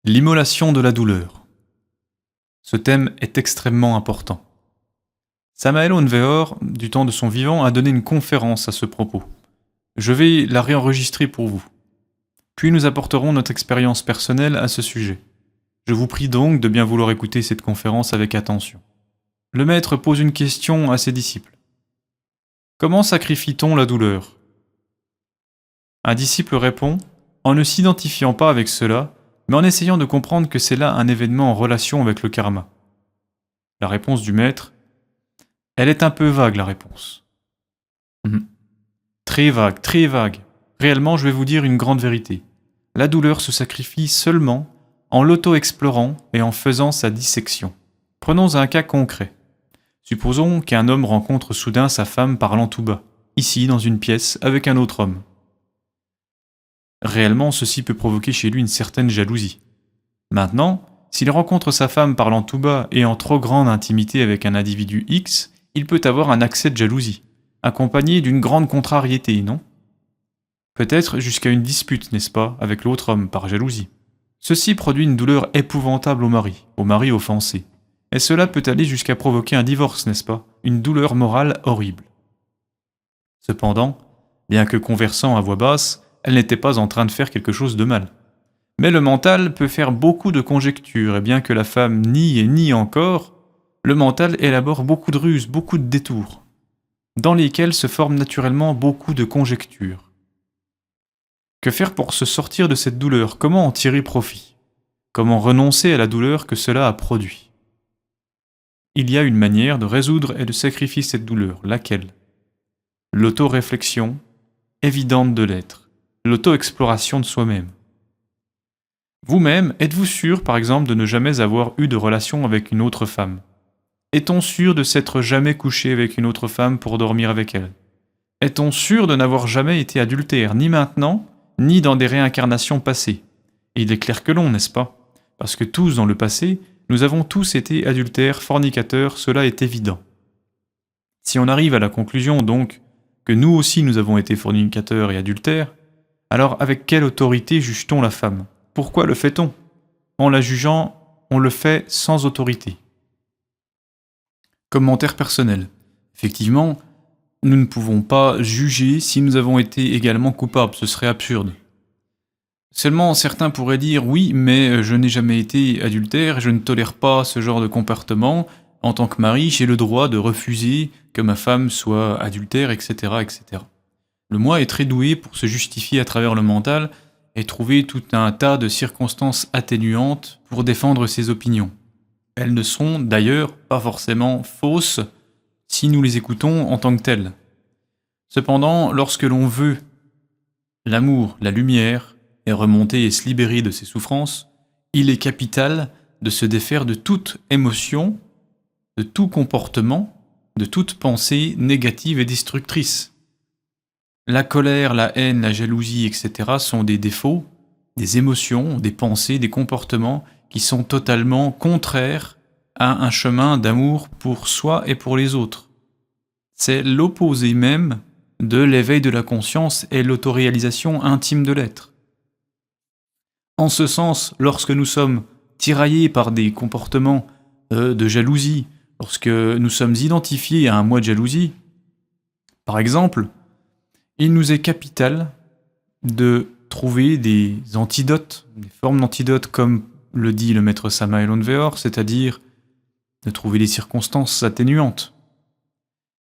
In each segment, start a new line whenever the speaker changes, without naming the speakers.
L'immolation de la douleur. Ce thème est extrêmement important. Samael Aun Weor, du temps de son vivant, a donné une conférence à ce propos. Je vais la réenregistrer pour vous. Puis nous apporterons notre expérience personnelle à ce sujet. Je vous prie donc de bien vouloir écouter cette conférence avec attention. Le maître pose une question à ses disciples. Comment sacrifie-t-on la douleur ? Un disciple répond, en ne s'identifiant pas avec cela, mais en essayant de comprendre que c'est là un événement en relation avec le karma. La réponse du maître, elle est un peu vague, la réponse. Très vague, très vague. Réellement, je vais vous dire une grande vérité. La douleur se sacrifie seulement en l'auto-explorant et en faisant sa dissection. Prenons un cas concret. Supposons qu'un homme rencontre soudain sa femme parlant tout bas, ici dans une pièce, avec un autre homme. Réellement, ceci peut provoquer chez lui une certaine jalousie. Maintenant, s'il rencontre sa femme parlant tout bas et en trop grande intimité avec un individu X, il peut avoir un accès de jalousie, accompagné d'une grande contrariété, non ? Peut-être jusqu'à une dispute, n'est-ce pas, avec l'autre homme par jalousie. Ceci produit une douleur épouvantable au mari offensé. Et cela peut aller jusqu'à provoquer un divorce, n'est-ce pas ? Une douleur morale horrible. Cependant, bien que conversant à voix basse, elle n'était pas en train de faire quelque chose de mal. Mais le mental peut faire beaucoup de conjectures, et bien que la femme nie et nie encore, le mental élabore beaucoup de ruses, beaucoup de détours, dans lesquels se forment naturellement beaucoup de conjectures. Que faire pour se sortir de cette douleur ? Comment en tirer profit ? Comment renoncer à la douleur que cela a produit ? Il y a une manière de résoudre et de sacrifier cette douleur, laquelle ? L'auto-réflexion, évidente de l'être, l'auto-exploration de soi-même. Vous-même, êtes-vous sûr, par exemple, de ne jamais avoir eu de relation avec une autre femme ? Est-on sûr de s'être jamais couché avec une autre femme pour dormir avec elle ? Est-on sûr de n'avoir jamais été adultère, ni maintenant, ni dans des réincarnations passées ? Et il est clair que non, n'est-ce pas ? Parce que tous, dans le passé, nous avons tous été adultères, fornicateurs, cela est évident. Si on arrive à la conclusion, donc, que nous aussi nous avons été fornicateurs et adultères, alors avec quelle autorité juge-t-on la femme ? Pourquoi le fait-on ? En la jugeant, on le fait sans autorité. Commentaire personnel. Effectivement, nous ne pouvons pas juger si nous avons été également coupables, ce serait absurde. Seulement, certains pourraient dire « oui, mais je n'ai jamais été adultère, je ne tolère pas ce genre de comportement. En tant que mari, j'ai le droit de refuser que ma femme soit adultère, etc. etc. » Le moi est très doué pour se justifier à travers le mental et trouver tout un tas de circonstances atténuantes pour défendre ses opinions. Elles ne sont d'ailleurs pas forcément fausses si nous les écoutons en tant que telles. Cependant, lorsque l'on veut l'amour, la lumière, et remonter et se libérer de ses souffrances, il est capital de se défaire de toute émotion, de tout comportement, de toute pensée négative et destructrice. La colère, la haine, la jalousie, etc. sont des défauts, des émotions, des pensées, des comportements qui sont totalement contraires à un chemin d'amour pour soi et pour les autres. C'est l'opposé même de l'éveil de la conscience et l'autoréalisation intime de l'être. En ce sens, lorsque nous sommes tiraillés par des comportements de jalousie, lorsque nous sommes identifiés à un moi de jalousie, par exemple, il nous est capital de trouver des antidotes, des formes d'antidotes comme le dit le maître Samael Aun Weor, c'est-à-dire de trouver des circonstances atténuantes.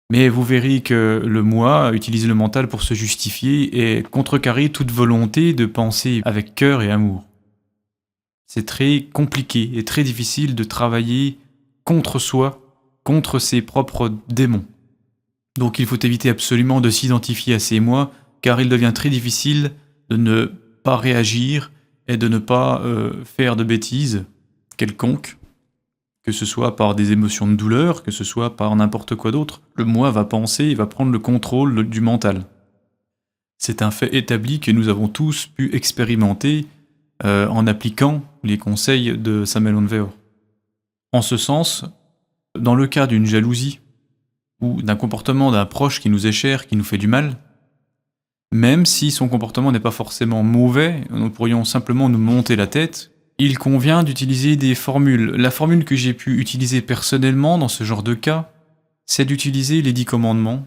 Mais vous verrez que le moi utilise le mental pour se justifier et contrecarrer toute volonté de penser avec cœur et amour. C'est très compliqué et très difficile de travailler contre soi, contre ses propres démons. Donc il faut éviter absolument de s'identifier à ces moi, car il devient très difficile de ne pas réagir et de ne pas faire de bêtises quelconques, que ce soit par des émotions de douleur, que ce soit par n'importe quoi d'autre. Le moi va penser et va prendre le contrôle du mental. C'est un fait établi que nous avons tous pu expérimenter en appliquant les conseils de Samael Aun Weor. En ce sens, dans le cas d'une jalousie ou d'un comportement d'un proche qui nous est cher, qui nous fait du mal, même si son comportement n'est pas forcément mauvais, nous pourrions simplement nous monter la tête il convient d'utiliser des formules. La formule que j'ai pu utiliser personnellement dans ce genre de cas, c'est d'utiliser les 10 commandements.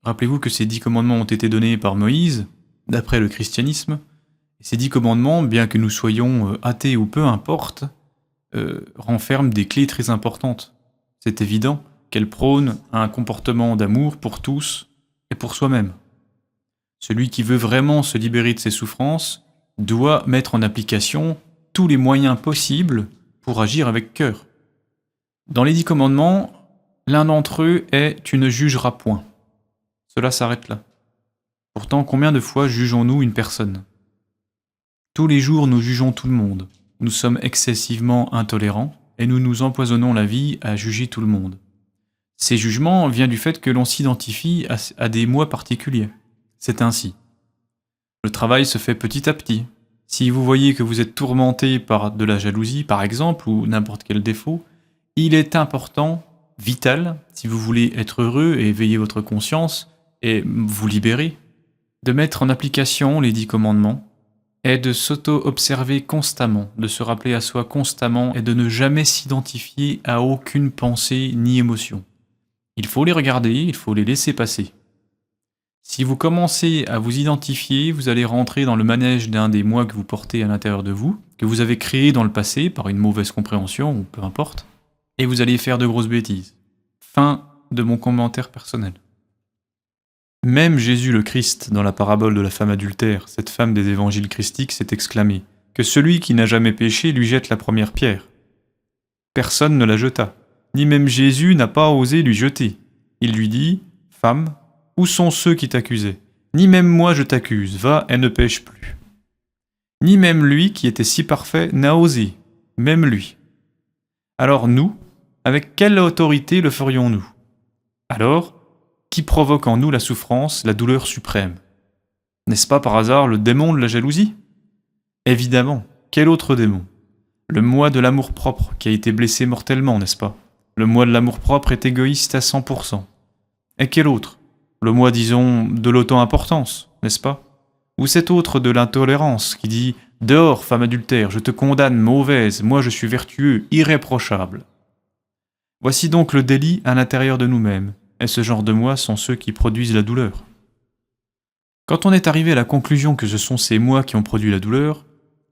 Rappelez-vous que ces 10 commandements ont été donnés par Moïse, d'après le christianisme. Et ces 10 commandements, bien que nous soyons athées ou peu importe, renferment des clés très importantes. C'est évident qu'elles prônent un comportement d'amour pour tous et pour soi-même. Celui qui veut vraiment se libérer de ses souffrances doit mettre en application tous les moyens possibles pour agir avec cœur. Dans les 10 commandements, l'un d'entre eux est « tu ne jugeras point ». Cela s'arrête là. Pourtant, combien de fois jugeons-nous une personne ? Tous les jours, nous jugeons tout le monde. Nous sommes excessivement intolérants et nous nous empoisonnons la vie à juger tout le monde. Ces jugements viennent du fait que l'on s'identifie à des moi particuliers. C'est ainsi. Le travail se fait petit à petit. Si vous voyez que vous êtes tourmenté par de la jalousie, par exemple, ou n'importe quel défaut, il est important, vital, si vous voulez être heureux et éveiller votre conscience et vous libérer, de mettre en application les 10 commandements et de s'auto-observer constamment, de se rappeler à soi constamment et de ne jamais s'identifier à aucune pensée ni émotion. Il faut les regarder, il faut les laisser passer. Si vous commencez à vous identifier, vous allez rentrer dans le manège d'un des moi que vous portez à l'intérieur de vous, que vous avez créé dans le passé par une mauvaise compréhension ou peu importe, et vous allez faire de grosses bêtises. Fin de mon commentaire personnel. Même Jésus le Christ, dans la parabole de la femme adultère, cette femme des évangiles christiques, s'est exclamé « Que celui qui n'a jamais péché lui jette la première pierre ». Personne ne la jeta, ni même Jésus n'a pas osé lui jeter. Il lui dit « Femme, où sont ceux qui t'accusaient ? Ni même moi je t'accuse, va et ne pêche plus. » Ni même lui, qui était si parfait, n'a osé, même lui. Alors nous, avec quelle autorité le ferions-nous ? Alors, qui provoque en nous la souffrance, la douleur suprême ? N'est-ce pas par hasard le démon de la jalousie ? Évidemment, quel autre démon ? Le moi de l'amour-propre qui a été blessé mortellement, n'est-ce pas ? Le moi de l'amour-propre est égoïste à 100%. Et quel autre ? Le moi, disons, de l'auto-importance, n'est-ce pas ? Ou cet autre de l'intolérance qui dit « Dehors, femme adultère, je te condamne, mauvaise, moi je suis vertueux, irréprochable. » Voici donc le délit à l'intérieur de nous-mêmes, et ce genre de moi sont ceux qui produisent la douleur. Quand on est arrivé à la conclusion que ce sont ces moi qui ont produit la douleur,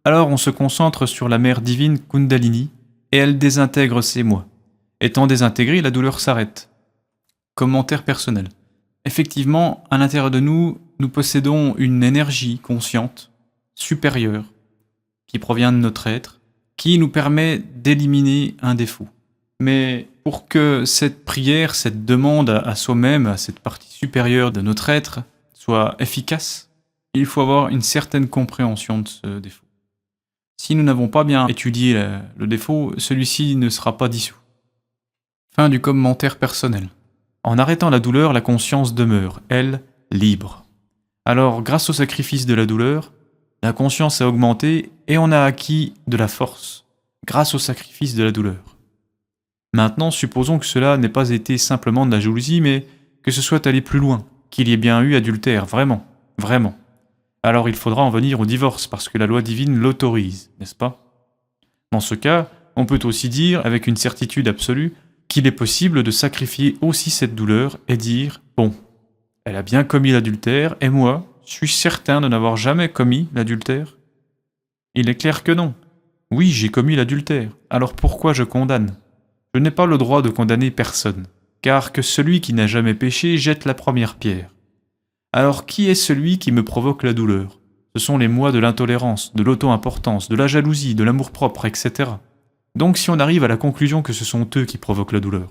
alors on se concentre sur la mère divine Kundalini, et elle désintègre ces moi. Étant désintégrée, la douleur s'arrête. Commentaire personnel. Effectivement, à l'intérieur de nous, nous possédons une énergie consciente, supérieure, qui provient de notre être, qui nous permet d'éliminer un défaut. Mais pour que cette prière, cette demande à soi-même, à cette partie supérieure de notre être, soit efficace, il faut avoir une certaine compréhension de ce défaut. Si nous n'avons pas bien étudié le défaut, celui-ci ne sera pas dissous. Fin du commentaire personnel. En arrêtant la douleur, la conscience demeure, elle, libre. Alors, grâce au sacrifice de la douleur, la conscience a augmenté et on a acquis de la force, grâce au sacrifice de la douleur. Maintenant, supposons que cela n'ait pas été simplement de la jalousie, mais que ce soit allé plus loin, qu'il y ait bien eu adultère, vraiment, vraiment. Alors il faudra en venir au divorce, parce que la loi divine l'autorise, n'est-ce pas ? Dans ce cas, on peut aussi dire, avec une certitude absolue, qu'il est possible de sacrifier aussi cette douleur et dire « Bon, elle a bien commis l'adultère, et moi, suis-je certain de n'avoir jamais commis l'adultère ?» Il est clair que non. Oui, j'ai commis l'adultère, alors pourquoi je condamne ? Je n'ai pas le droit de condamner personne, car que celui qui n'a jamais péché jette la première pierre. Alors qui est celui qui me provoque la douleur ? Ce sont les moi de l'intolérance, de l'auto-importance, de la jalousie, de l'amour-propre, etc. Donc si on arrive à la conclusion que ce sont eux qui provoquent la douleur,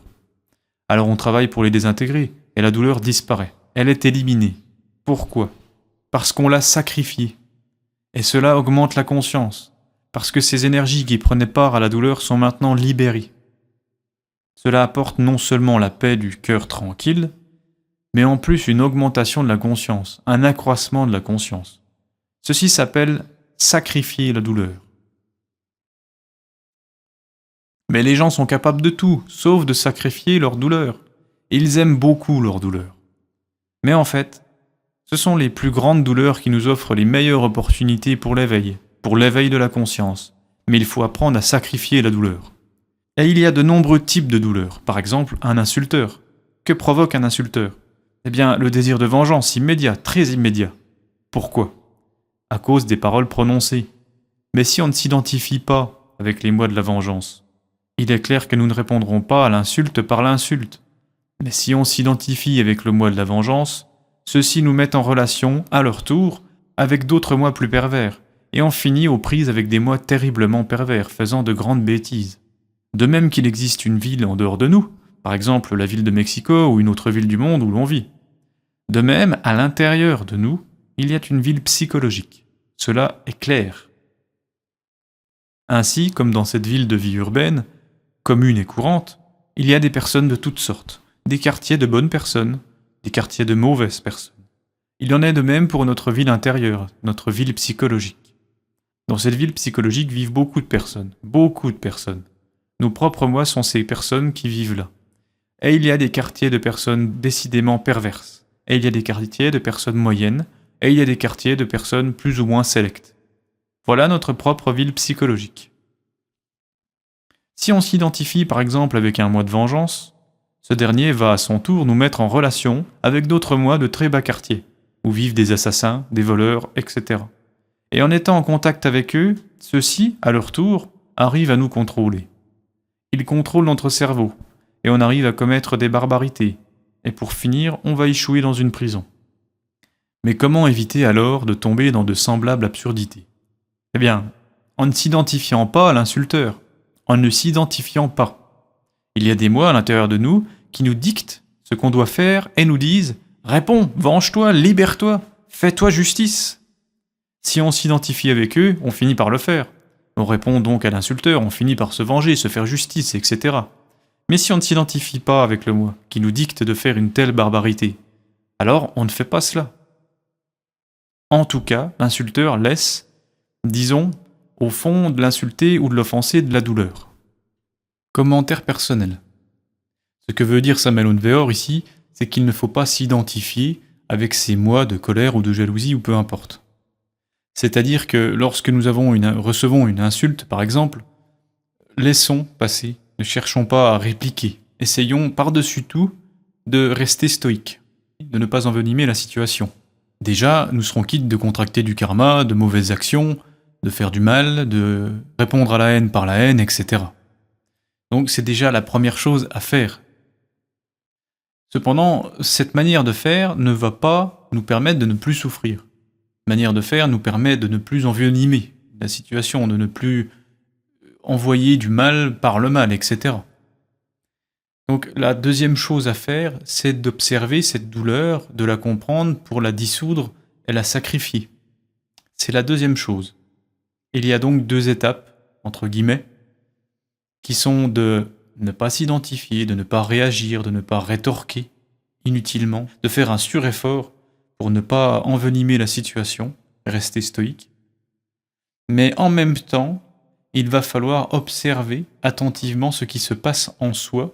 alors on travaille pour les désintégrer, et la douleur disparaît. Elle est éliminée. Pourquoi ? Parce qu'on l'a sacrifiée. Et cela augmente la conscience, parce que ces énergies qui prenaient part à la douleur sont maintenant libérées. Cela apporte non seulement la paix du cœur tranquille, mais en plus une augmentation de la conscience, un accroissement de la conscience. Ceci s'appelle sacrifier la douleur. Mais les gens sont capables de tout, sauf de sacrifier leur douleur. Ils aiment beaucoup leur douleur. Mais en fait, ce sont les plus grandes douleurs qui nous offrent les meilleures opportunités pour l'éveil de la conscience. mais il faut apprendre à sacrifier la douleur. Et il y a de nombreux types de douleurs. Par exemple, un insulteur. Que provoque un insulteur? Eh bien, le désir de vengeance immédiat, très immédiat. Pourquoi? À cause des paroles prononcées. Mais si on ne s'identifie pas avec les mots de la vengeance, il est clair que nous ne répondrons pas à l'insulte par l'insulte. Mais si on s'identifie avec le moi de la vengeance, ceux-ci nous mettent en relation, à leur tour, avec d'autres moi plus pervers, et on finit aux prises avec des moi terriblement pervers, faisant de grandes bêtises. De même qu'il existe une ville en dehors de nous, par exemple la ville de Mexico ou une autre ville du monde où l'on vit. De même, à l'intérieur de nous, il y a une ville psychologique. Cela est clair. Ainsi, comme dans cette ville de vie urbaine, commune et courante, il y a des personnes de toutes sortes, des quartiers de bonnes personnes, des quartiers de mauvaises personnes. Il en est de même pour notre ville intérieure, notre ville psychologique. Dans cette ville psychologique vivent beaucoup de personnes, beaucoup de personnes. Nos propres moi sont ces personnes qui vivent là. Et il y a des quartiers de personnes décidément perverses, et il y a des quartiers de personnes moyennes, et il y a des quartiers de personnes plus ou moins sélectes. Voilà notre propre ville psychologique. Si on s'identifie par exemple avec un moi de vengeance, ce dernier va à son tour nous mettre en relation avec d'autres moi de très bas quartiers, où vivent des assassins, des voleurs, etc. Et en étant en contact avec eux, ceux-ci, à leur tour, arrivent à nous contrôler. Ils contrôlent notre cerveau, et on arrive à commettre des barbarités, et pour finir, on va échouer dans une prison. Mais comment éviter alors de tomber dans de semblables absurdités? Eh bien, en ne s'identifiant pas à l'insulteur, en ne s'identifiant pas. Il y a des moi à l'intérieur de nous qui nous dictent ce qu'on doit faire et nous disent « Réponds, venge-toi, libère-toi, fais-toi justice ». Si on s'identifie avec eux, on finit par le faire. On répond donc à l'insulteur, on finit par se venger, se faire justice, etc. Mais si on ne s'identifie pas avec le moi qui nous dicte de faire une telle barbarité, alors on ne fait pas cela. En tout cas, l'insulteur laisse, disons, au fond de l'insulter ou de l'offenser de la douleur. Commentaire personnel. Ce que veut dire Samuel Hunveor ici, c'est qu'il ne faut pas s'identifier avec ces moi de colère ou de jalousie ou peu importe. C'est-à-dire que lorsque nous recevons une insulte, par exemple, laissons passer, ne cherchons pas à répliquer. Essayons par-dessus tout de rester stoïques, de ne pas envenimer la situation. Déjà, nous serons quittes de contracter du karma, de mauvaises actions, de faire du mal, de répondre à la haine par la haine, etc. Donc c'est déjà la première chose à faire. Cependant, cette manière de faire ne va pas nous permettre de ne plus souffrir. Cette manière de faire nous permet de ne plus envenimer la situation, de ne plus envoyer du mal par le mal, etc. Donc la deuxième chose à faire, c'est d'observer cette douleur, de la comprendre pour la dissoudre et la sacrifier. C'est la deuxième chose. Il y a donc deux étapes, entre guillemets, qui sont de ne pas s'identifier, de ne pas réagir, de ne pas rétorquer inutilement, de faire un sureffort pour ne pas envenimer la situation, rester stoïque. Mais en même temps, il va falloir observer attentivement ce qui se passe en soi,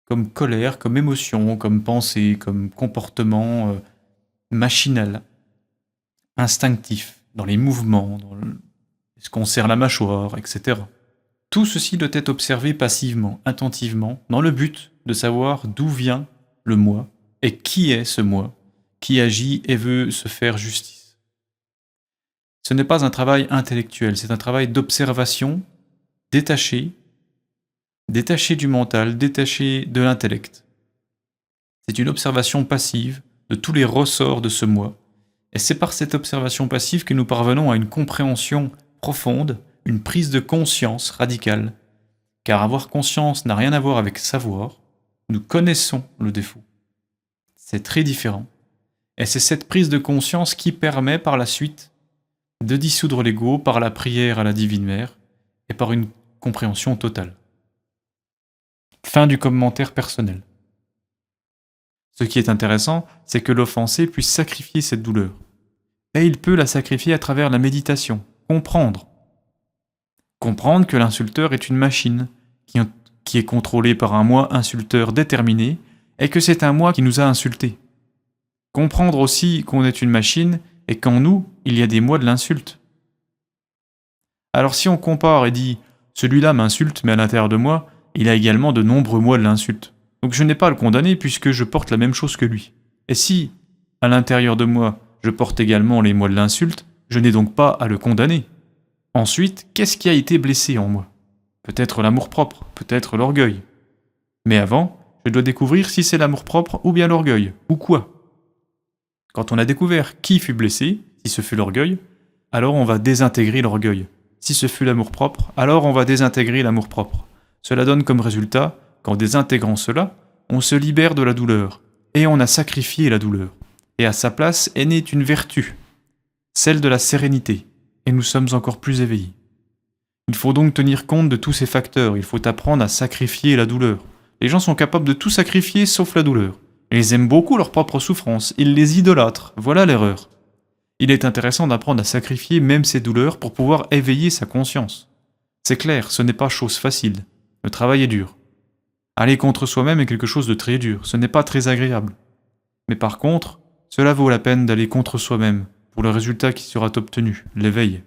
comme colère, comme émotion, comme pensée, comme comportement machinal, instinctif, dans les mouvements, est-ce qu'on serre la mâchoire, etc. Tout ceci doit être observé passivement, attentivement, dans le but de savoir d'où vient le moi et qui est ce moi qui agit et veut se faire justice. Ce n'est pas un travail intellectuel, c'est un travail d'observation détaché du mental, détaché de l'intellect. C'est une observation passive de tous les ressorts de ce moi, et c'est par cette observation passive que nous parvenons à une compréhension profonde, une prise de conscience radicale, car avoir conscience n'a rien à voir avec savoir, nous connaissons le défaut. C'est très différent, et c'est cette prise de conscience qui permet par la suite de dissoudre l'ego par la prière à la Divine Mère et par une compréhension totale. Fin du commentaire personnel. Ce qui est intéressant, c'est que l'offensé puisse sacrifier cette douleur. Et il peut la sacrifier à travers la méditation, comprendre. Comprendre que l'insulteur est une machine, qui est contrôlée par un moi insulteur déterminé, et que c'est un moi qui nous a insultés. Comprendre aussi qu'on est une machine, et qu'en nous, il y a des moi de l'insulte. Alors si on compare et dit « celui-là m'insulte, mais à l'intérieur de moi, il a également de nombreux mois de l'insulte. Donc je n'ai pas à le condamner puisque je porte la même chose que lui. Et si, à l'intérieur de moi, je porte également les mois de l'insulte, je n'ai donc pas à le condamner. Ensuite, qu'est-ce qui a été blessé en moi? Peut-être l'amour-propre, peut-être l'orgueil. Mais avant, je dois découvrir si c'est l'amour-propre ou bien l'orgueil, ou quoi. Quand on a découvert qui fut blessé, si ce fut l'orgueil, alors on va désintégrer l'orgueil. Si ce fut l'amour-propre, alors on va désintégrer l'amour-propre. Cela donne comme résultat qu'en désintégrant cela, on se libère de la douleur, et on a sacrifié la douleur. Et à sa place est née une vertu, celle de la sérénité, et nous sommes encore plus éveillés. Il faut donc tenir compte de tous ces facteurs, il faut apprendre à sacrifier la douleur. Les gens sont capables de tout sacrifier sauf la douleur. Ils aiment beaucoup leur propre souffrance, ils les idolâtrent, voilà l'erreur. Il est intéressant d'apprendre à sacrifier même ses douleurs pour pouvoir éveiller sa conscience. C'est clair, ce n'est pas chose facile. Le travail est dur. Aller contre soi-même est quelque chose de très dur, ce n'est pas très agréable. Mais par contre, cela vaut la peine d'aller contre soi-même pour le résultat qui sera obtenu, l'éveil.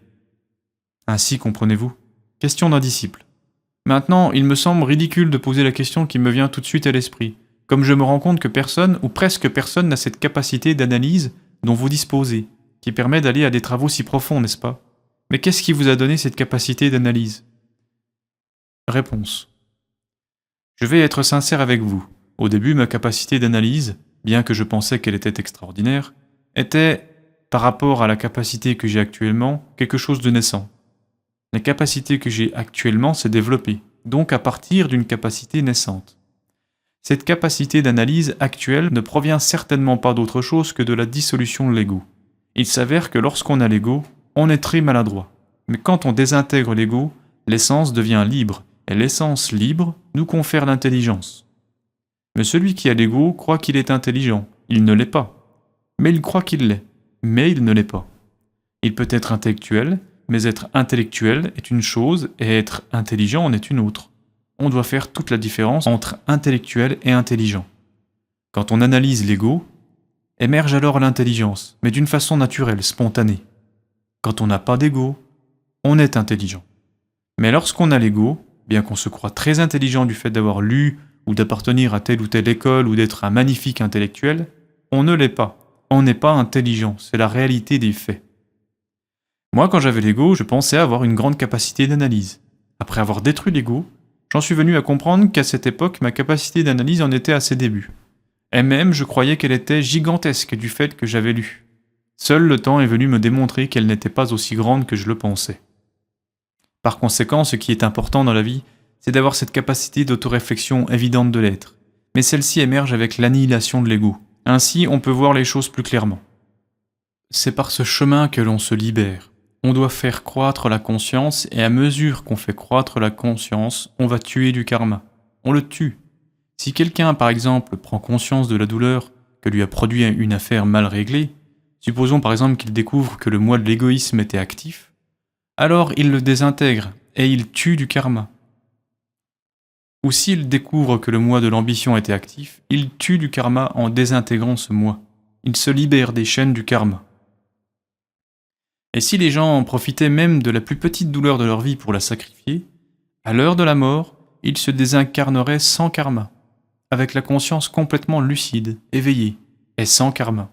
Ainsi comprenez-vous? Question d'un disciple. Maintenant, il me semble ridicule de poser la question qui me vient tout de suite à l'esprit, comme je me rends compte que personne, ou presque personne, n'a cette capacité d'analyse dont vous disposez, qui permet d'aller à des travaux si profonds, n'est-ce pas? Mais qu'est-ce qui vous a donné cette capacité d'analyse? Réponse. Je vais être sincère avec vous. Au début, ma capacité d'analyse, bien que je pensais qu'elle était extraordinaire, était, par rapport à la capacité que j'ai actuellement, quelque chose de naissant. La capacité que j'ai actuellement s'est développée, donc à partir d'une capacité naissante. Cette capacité d'analyse actuelle ne provient certainement pas d'autre chose que de la dissolution de l'ego. Il s'avère que lorsqu'on a l'ego, on est très maladroit. Mais quand on désintègre l'ego, l'essence devient libre, et l'essence libre nous confère l'intelligence. Mais celui qui a l'ego croit qu'il est intelligent, il ne l'est pas. Mais il croit qu'il l'est, mais il ne l'est pas. Il peut être intellectuel, mais être intellectuel est une chose et être intelligent en est une autre. On doit faire toute la différence entre intellectuel et intelligent. Quand on analyse l'ego, émerge alors l'intelligence, mais d'une façon naturelle, spontanée. Quand on n'a pas d'ego, on est intelligent. Mais lorsqu'on a l'ego, bien qu'on se croie très intelligent du fait d'avoir lu ou d'appartenir à telle ou telle école ou d'être un magnifique intellectuel, on ne l'est pas. On n'est pas intelligent, c'est la réalité des faits. Moi, quand j'avais l'ego, je pensais avoir une grande capacité d'analyse. Après avoir détruit l'ego, j'en suis venu à comprendre qu'à cette époque, ma capacité d'analyse en était à ses débuts. Et même, je croyais qu'elle était gigantesque du fait que j'avais lu. Seul le temps est venu me démontrer qu'elle n'était pas aussi grande que je le pensais. Par conséquent, ce qui est important dans la vie, c'est d'avoir cette capacité d'autoréflexion évidente de l'être. Mais celle-ci émerge avec l'annihilation de l'ego. Ainsi, on peut voir les choses plus clairement. C'est par ce chemin que l'on se libère. On doit faire croître la conscience, et à mesure qu'on fait croître la conscience, on va tuer du karma. On le tue. Si quelqu'un, par exemple, prend conscience de la douleur que lui a produit une affaire mal réglée, supposons par exemple qu'il découvre que le moi de l'égoïsme était actif, alors il le désintègre et il tue du karma. Ou s'il découvre que le moi de l'ambition était actif, il tue du karma en désintégrant ce moi. Il se libère des chaînes du karma. Et si les gens profitaient même de la plus petite douleur de leur vie pour la sacrifier, à l'heure de la mort, ils se désincarneraient sans karma, avec la conscience complètement lucide, éveillée, et sans karma.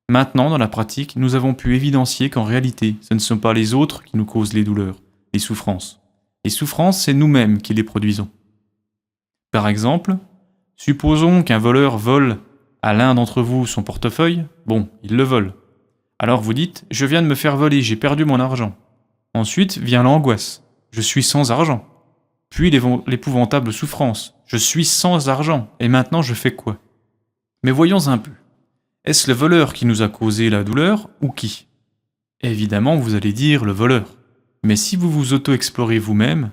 Maintenant, dans la pratique, nous avons pu évidencier qu'en réalité, ce ne sont pas les autres qui nous causent les douleurs, les souffrances. Les souffrances, c'est nous-mêmes qui les produisons. Par exemple, supposons qu'un voleur vole à l'un d'entre vous son portefeuille, bon, il le vole. Alors vous dites, je viens de me faire voler, j'ai perdu mon argent. Ensuite vient l'angoisse, je suis sans argent. Puis l'épouvantable souffrance, je suis sans argent, et maintenant je fais quoi? Mais voyons un peu. Est-ce le voleur qui nous a causé la douleur, ou qui? Évidemment, vous allez dire le voleur. Mais si vous vous auto-explorez vous-même,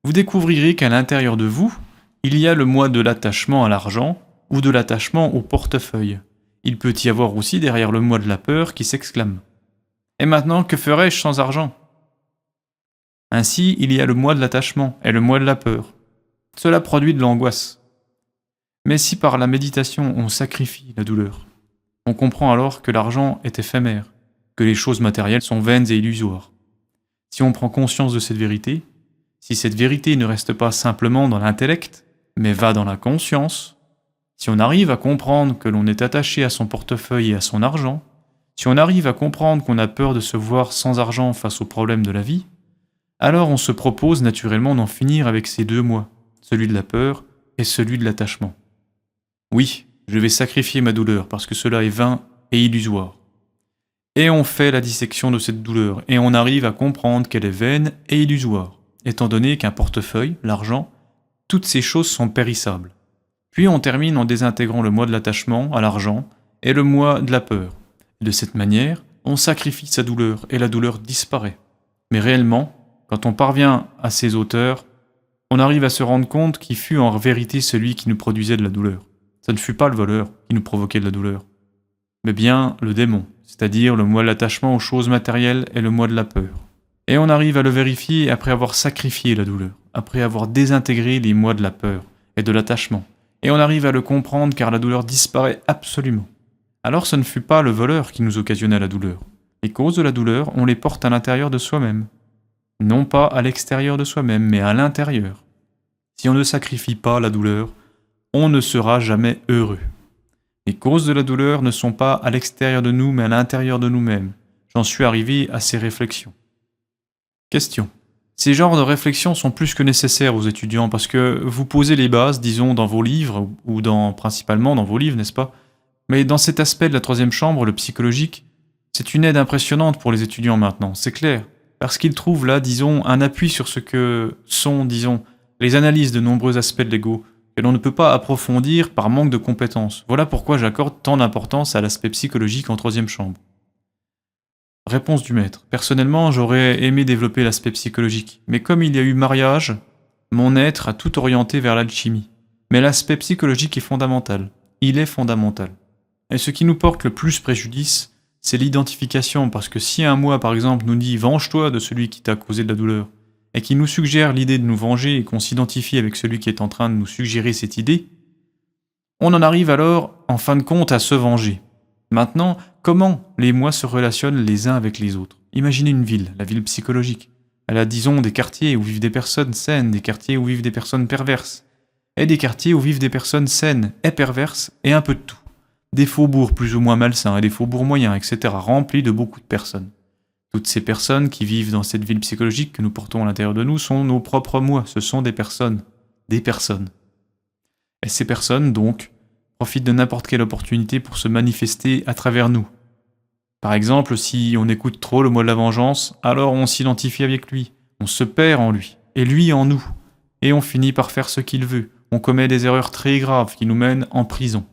vous découvrirez qu'à l'intérieur de vous, il y a le moi de l'attachement à l'argent, ou de l'attachement au portefeuille. Il peut y avoir aussi derrière le moi de la peur qui s'exclame. Et maintenant, que ferais-je sans argent? Ainsi, il y a le moi de l'attachement et le moi de la peur. Cela produit de l'angoisse. Mais si par la méditation on sacrifie la douleur, on comprend alors que l'argent est éphémère, que les choses matérielles sont vaines et illusoires. Si on prend conscience de cette vérité, si cette vérité ne reste pas simplement dans l'intellect, mais va dans la conscience, si on arrive à comprendre que l'on est attaché à son portefeuille et à son argent, si on arrive à comprendre qu'on a peur de se voir sans argent face aux problèmes de la vie, alors on se propose naturellement d'en finir avec ces deux moi, celui de la peur et celui de l'attachement. Oui, je vais sacrifier ma douleur parce que cela est vain et illusoire. Et on fait la dissection de cette douleur et on arrive à comprendre qu'elle est vaine et illusoire, étant donné qu'un portefeuille, l'argent, toutes ces choses sont périssables. Puis on termine en désintégrant le moi de l'attachement à l'argent et le moi de la peur. Et de cette manière, on sacrifie sa douleur et la douleur disparaît. Mais réellement, quand on parvient à ces hauteurs, on arrive à se rendre compte qui fut en vérité celui qui nous produisait de la douleur. Ça ne fut pas le voleur qui nous provoquait de la douleur, mais bien le démon, c'est-à-dire le moi de l'attachement aux choses matérielles et le moi de la peur. Et on arrive à le vérifier après avoir sacrifié la douleur, après avoir désintégré les moi de la peur et de l'attachement. Et on arrive à le comprendre car la douleur disparaît absolument. Alors ce ne fut pas le voleur qui nous occasionna la douleur. Les causes de la douleur, on les porte à l'intérieur de soi-même. Non pas à l'extérieur de soi-même, mais à l'intérieur. Si on ne sacrifie pas la douleur, on ne sera jamais heureux. Les causes de la douleur ne sont pas à l'extérieur de nous, mais à l'intérieur de nous-mêmes. J'en suis arrivé à ces réflexions. Question. Ces genres de réflexions sont plus que nécessaires aux étudiants parce que vous posez les bases, disons, dans vos livres, ou principalement dans vos livres, n'est-ce pas? Mais dans cet aspect de la troisième chambre, le psychologique, c'est une aide impressionnante pour les étudiants maintenant, c'est clair. Parce qu'ils trouvent là, disons, un appui sur ce que sont, disons, les analyses de nombreux aspects de l'ego, que l'on ne peut pas approfondir par manque de compétences. Voilà pourquoi j'accorde tant d'importance à l'aspect psychologique en troisième chambre. Réponse du maître. Personnellement, j'aurais aimé développer l'aspect psychologique, mais comme il y a eu mariage, mon être a tout orienté vers l'alchimie. Mais l'aspect psychologique est fondamental. Il est fondamental. Et ce qui nous porte le plus préjudice, c'est l'identification, parce que si un moi, par exemple, nous dit « venge-toi de celui qui t'a causé de la douleur », et qui nous suggère l'idée de nous venger et qu'on s'identifie avec celui qui est en train de nous suggérer cette idée, on en arrive alors, en fin de compte, à se venger. Maintenant, comment les moi se relationnent les uns avec les autres? Imaginez une ville, la ville psychologique. Elle a, disons, des quartiers où vivent des personnes saines, des quartiers où vivent des personnes perverses, et des quartiers où vivent des personnes saines et perverses, et un peu de tout. Des faubourgs plus ou moins malsains et des faubourgs moyens, etc., remplis de beaucoup de personnes. Toutes ces personnes qui vivent dans cette ville psychologique que nous portons à l'intérieur de nous sont nos propres moi, ce sont des personnes. Des personnes. Et ces personnes, donc, profitent de n'importe quelle opportunité pour se manifester à travers nous. Par exemple, si on écoute trop le moi de la vengeance, alors on s'identifie avec lui, on se perd en lui, et lui en nous, et on finit par faire ce qu'il veut, on commet des erreurs très graves qui nous mènent en prison.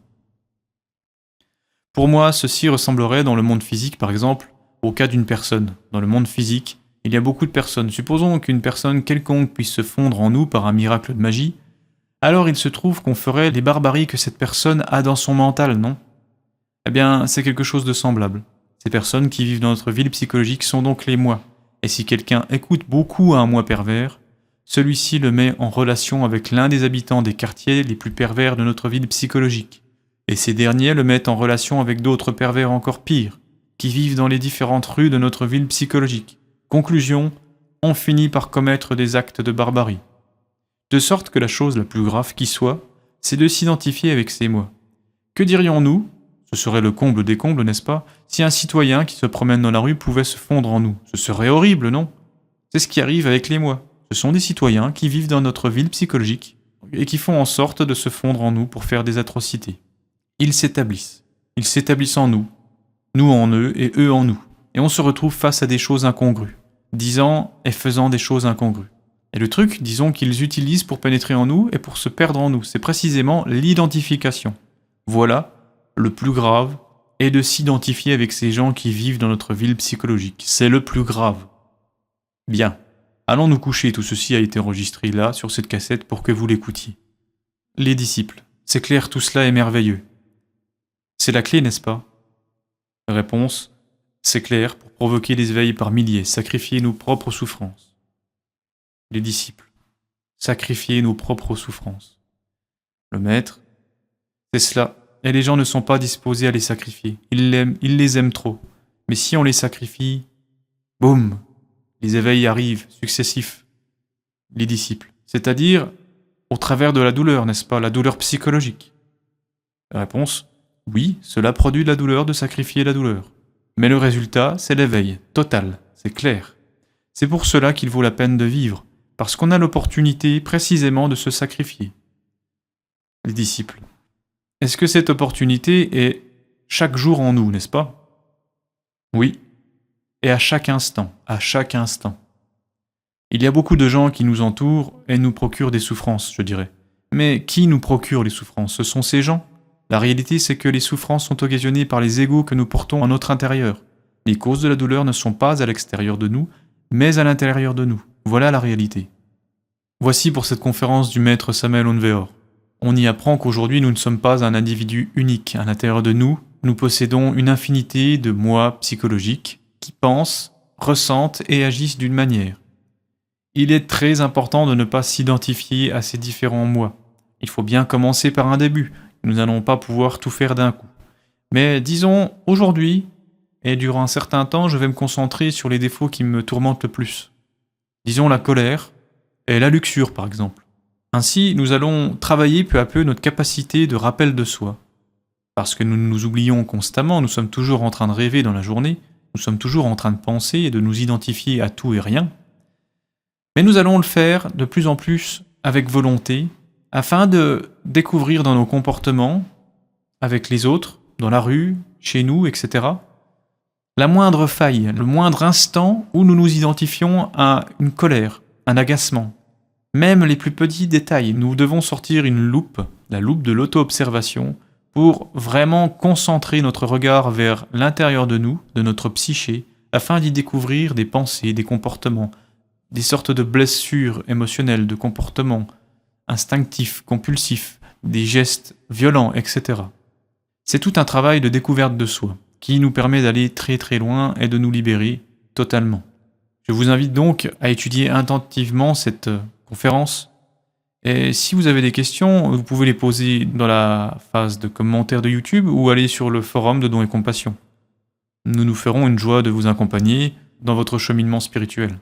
Pour moi, ceci ressemblerait dans le monde physique, par exemple, au cas d'une personne. Dans le monde physique, il y a beaucoup de personnes. Supposons qu'une personne quelconque puisse se fondre en nous par un miracle de magie, alors il se trouve qu'on ferait les barbaries que cette personne a dans son mental, non? Eh bien, c'est quelque chose de semblable. Ces personnes qui vivent dans notre ville psychologique sont donc les moi. Et si quelqu'un écoute beaucoup à un moi pervers, celui-ci le met en relation avec l'un des habitants des quartiers les plus pervers de notre ville psychologique. Et ces derniers le mettent en relation avec d'autres pervers encore pires, qui vivent dans les différentes rues de notre ville psychologique. Conclusion, on finit par commettre des actes de barbarie. De sorte que la chose la plus grave qui soit, c'est de s'identifier avec ces moi. Que dirions-nous? Ce serait le comble des combles, n'est-ce pas? Si un citoyen qui se promène dans la rue pouvait se fondre en nous. Ce serait horrible, non? C'est ce qui arrive avec les moi. Ce sont des citoyens qui vivent dans notre ville psychologique et qui font en sorte de se fondre en nous pour faire des atrocités. Ils s'établissent. Ils s'établissent en nous en eux et eux en nous. Et on se retrouve face à des choses incongrues, disant et faisant des choses incongrues. Et le truc, disons qu'ils utilisent pour pénétrer en nous et pour se perdre en nous, c'est précisément l'identification. Voilà, le plus grave est de s'identifier avec ces gens qui vivent dans notre ville psychologique. C'est le plus grave. Bien, allons nous coucher, tout ceci a été enregistré là, sur cette cassette, pour que vous l'écoutiez. Les disciples, c'est clair, tout cela est merveilleux. C'est la clé, n'est-ce pas? Réponse, c'est clair, pour provoquer des éveils par milliers, sacrifier nos propres souffrances. Les disciples, sacrifier nos propres souffrances. Le maître, c'est cela, et les gens ne sont pas disposés à les sacrifier. Ils les aiment trop. Mais si on les sacrifie, boum, les éveils arrivent, successifs, les disciples. C'est-à-dire au travers de la douleur, n'est-ce pas, la douleur psychologique. La réponse, oui, cela produit de la douleur de sacrifier la douleur. Mais le résultat, c'est l'éveil, total, c'est clair. C'est pour cela qu'il vaut la peine de vivre, parce qu'on a l'opportunité précisément de se sacrifier. Les disciples. Est-ce que cette opportunité est chaque jour en nous, n'est-ce pas? Oui, et à chaque instant, à chaque instant. Il y a beaucoup de gens qui nous entourent et nous procurent des souffrances, je dirais. Mais qui nous procure les souffrances? Ce sont ces gens. La réalité, c'est que les souffrances sont occasionnées par les égos que nous portons en notre intérieur. Les causes de la douleur ne sont pas à l'extérieur de nous, mais à l'intérieur de nous. Voilà la réalité. Voici pour cette conférence du maître Samuel Onveor. On y apprend qu'aujourd'hui nous ne sommes pas un individu unique. À l'intérieur de nous, nous possédons une infinité de moi psychologiques qui pensent, ressentent et agissent d'une manière. Il est très important de ne pas s'identifier à ces différents moi. Il faut bien commencer par un début. Nous n'allons pas pouvoir tout faire d'un coup. Mais disons, aujourd'hui, et durant un certain temps, je vais me concentrer sur les défauts qui me tourmentent le plus. Disons la colère et la luxure, par exemple. Ainsi, nous allons travailler peu à peu notre capacité de rappel de soi. Parce que nous nous oublions constamment, nous sommes toujours en train de rêver dans la journée, nous sommes toujours en train de penser et de nous identifier à tout et rien. Mais nous allons le faire de plus en plus avec volonté, afin de découvrir dans nos comportements, avec les autres, dans la rue, chez nous, etc., la moindre faille, le moindre instant où nous nous identifions à une colère, un agacement. Même les plus petits détails, nous devons sortir une loupe, la loupe de l'auto-observation, pour vraiment concentrer notre regard vers l'intérieur de nous, de notre psyché, afin d'y découvrir des pensées, des comportements, des sortes de blessures émotionnelles, de comportements instinctifs, compulsifs, des gestes violents, etc. C'est tout un travail de découverte de soi, qui nous permet d'aller très très loin et de nous libérer totalement. Je vous invite donc à étudier attentivement cette conférence. Et si vous avez des questions, vous pouvez les poser dans la phase de commentaires de YouTube ou aller sur le forum de Dons et Compassion. Nous nous ferons une joie de vous accompagner dans votre cheminement spirituel.